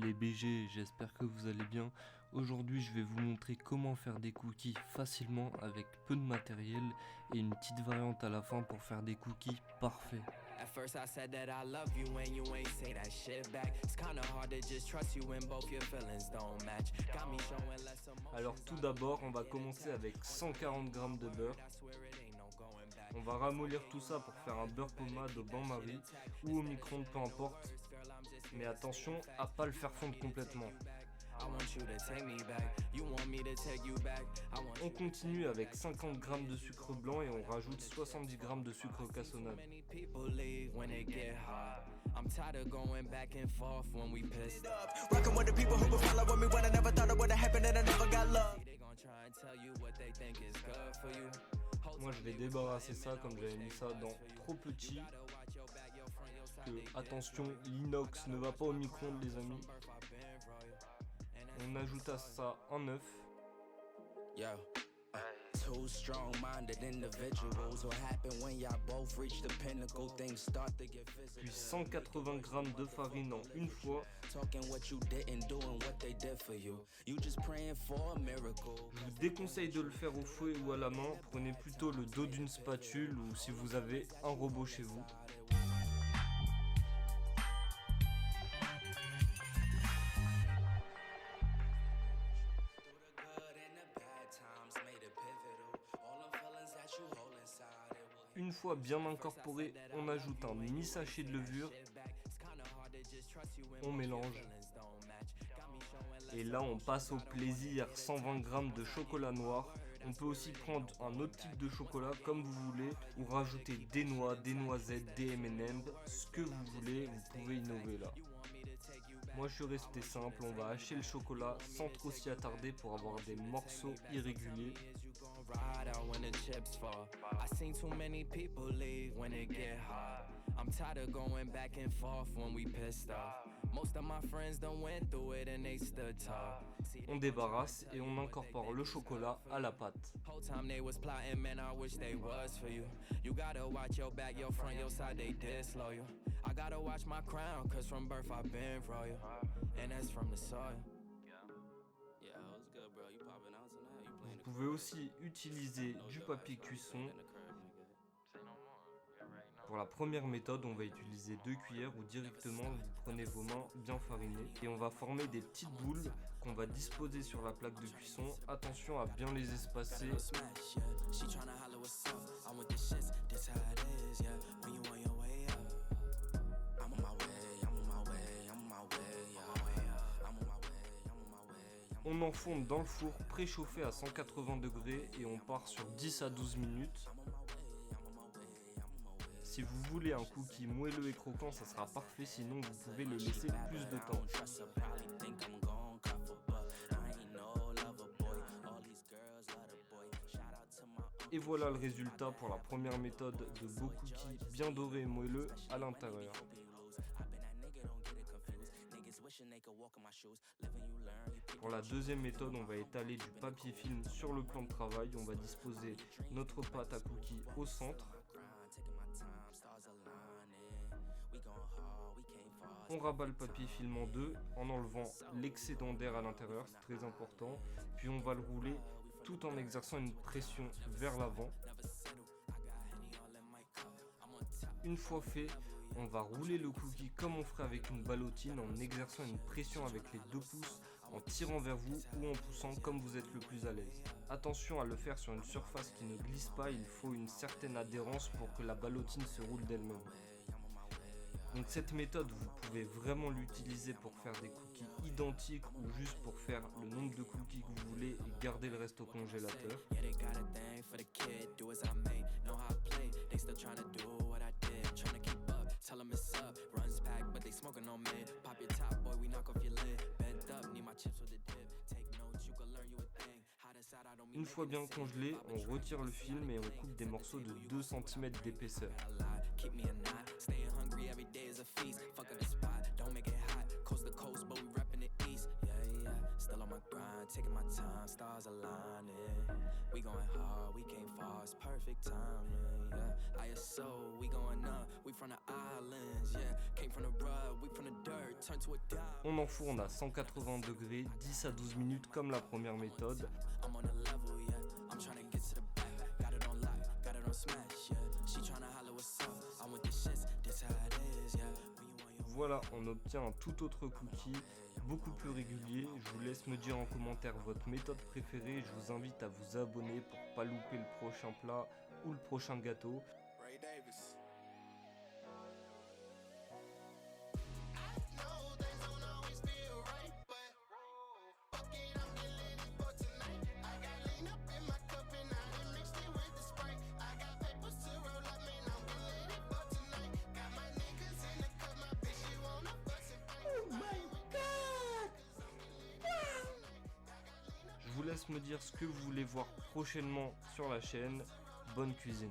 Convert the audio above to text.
Les BG, j'espère que vous allez bien. Aujourd'hui, je vais vous montrer comment faire des cookies facilement avec peu de matériel et une petite variante à la fin pour faire des cookies parfaits. At first I said that I love you and you ain't say that shit back. It's kinda hard to just trust you when both your feelings don't match. Got me showing less emotions. Alors tout d'abord, on va commencer avec 140 g de beurre. On va ramollir tout ça pour faire un beurre pommade au bain-marie ou au micro-ondes, peu importe. Mais attention à pas le faire fondre complètement. On continue avec 50 g de sucre blanc et on rajoute 70 g de sucre cassonade. Moi je vais débarrasser ça comme j'avais mis ça dans trop petit. Parce que, attention, l'inox ne va pas au micro-ondes les amis. On ajoute à ça un œuf. Puis 180 g de farine en une fois. Je vous déconseille de le faire au fouet ou à la main. Prenez plutôt le dos d'une spatule ou si vous avez un robot chez vous. Une fois bien incorporé, on ajoute un demi-sachet de levure, on mélange, et là on passe au plaisir, 120 g de chocolat noir. On peut aussi prendre un autre type de chocolat comme vous voulez, ou rajouter des noix, des noisettes, des M&M's, ce que vous voulez, vous pouvez innover là. Moi je suis resté simple, on va hacher le chocolat sans trop s'y attarder pour avoir des morceaux irréguliers. On débarrasse et on incorpore le chocolat à la pâte. Vous pouvez aussi utiliser du papier cuisson. Pour la première méthode, on va utiliser 2 cuillères ou directement vous prenez vos mains bien farinées et on va former des petites boules qu'on va disposer sur la plaque de cuisson. Attention à bien les espacer. On enfonce dans le four préchauffé à 180 degrés et on part sur 10 à 12 minutes. Si vous voulez un cookie moelleux et croquant, ça sera parfait, sinon vous pouvez le laisser plus de temps. Et voilà le résultat pour la première méthode de beaux cookies bien dorés et moelleux à l'intérieur. Pour la deuxième méthode, on va étaler du papier film sur le plan de travail. On va disposer notre pâte à cookies au centre. On rabat le papier film en deux en enlevant l'excédent d'air à l'intérieur, c'est très important. Puis on va le rouler tout en exerçant une pression vers l'avant. Une fois fait, on va rouler le cookie comme on ferait avec une ballotine en exerçant une pression avec les 2 pouces, en tirant vers vous ou en poussant comme vous êtes le plus à l'aise. Attention à le faire sur une surface qui ne glisse pas, il faut une certaine adhérence pour que la ballotine se roule d'elle-même. Donc cette méthode, vous pouvez vraiment l'utiliser pour faire des cookies identiques ou juste pour faire le nombre de cookies que vous voulez et garder le reste au congélateur. Une fois bien congelé, on retire le film et on coupe des morceaux de 2 cm d'épaisseur. Still on my grind, taking my time, stars aligning. We going hard, we can't fall. Oh, it's perfect timing, yeah. ISO, we going up, we from the islands, yeah. Came from the rug, we from the dirt, turn to a diamond. On enfourne à 180 degrés, 10 à 12 minutes comme la première méthode. I'm on a level, yeah. I'm trying to get to the back. Got it on lock, got it on smash, yeah. She trying to holler what's up. I'm with the shits, this how it is, yeah. When you want your Voilà, on obtient un tout autre cookie, beaucoup plus régulier. Je vous laisse me dire en commentaire votre méthode préférée. Je vous invite à vous abonner pour pas louper le prochain plat ou le prochain gâteau. Ray Davis. Je vous laisse me dire ce que vous voulez voir prochainement sur la chaîne. Bonne cuisine.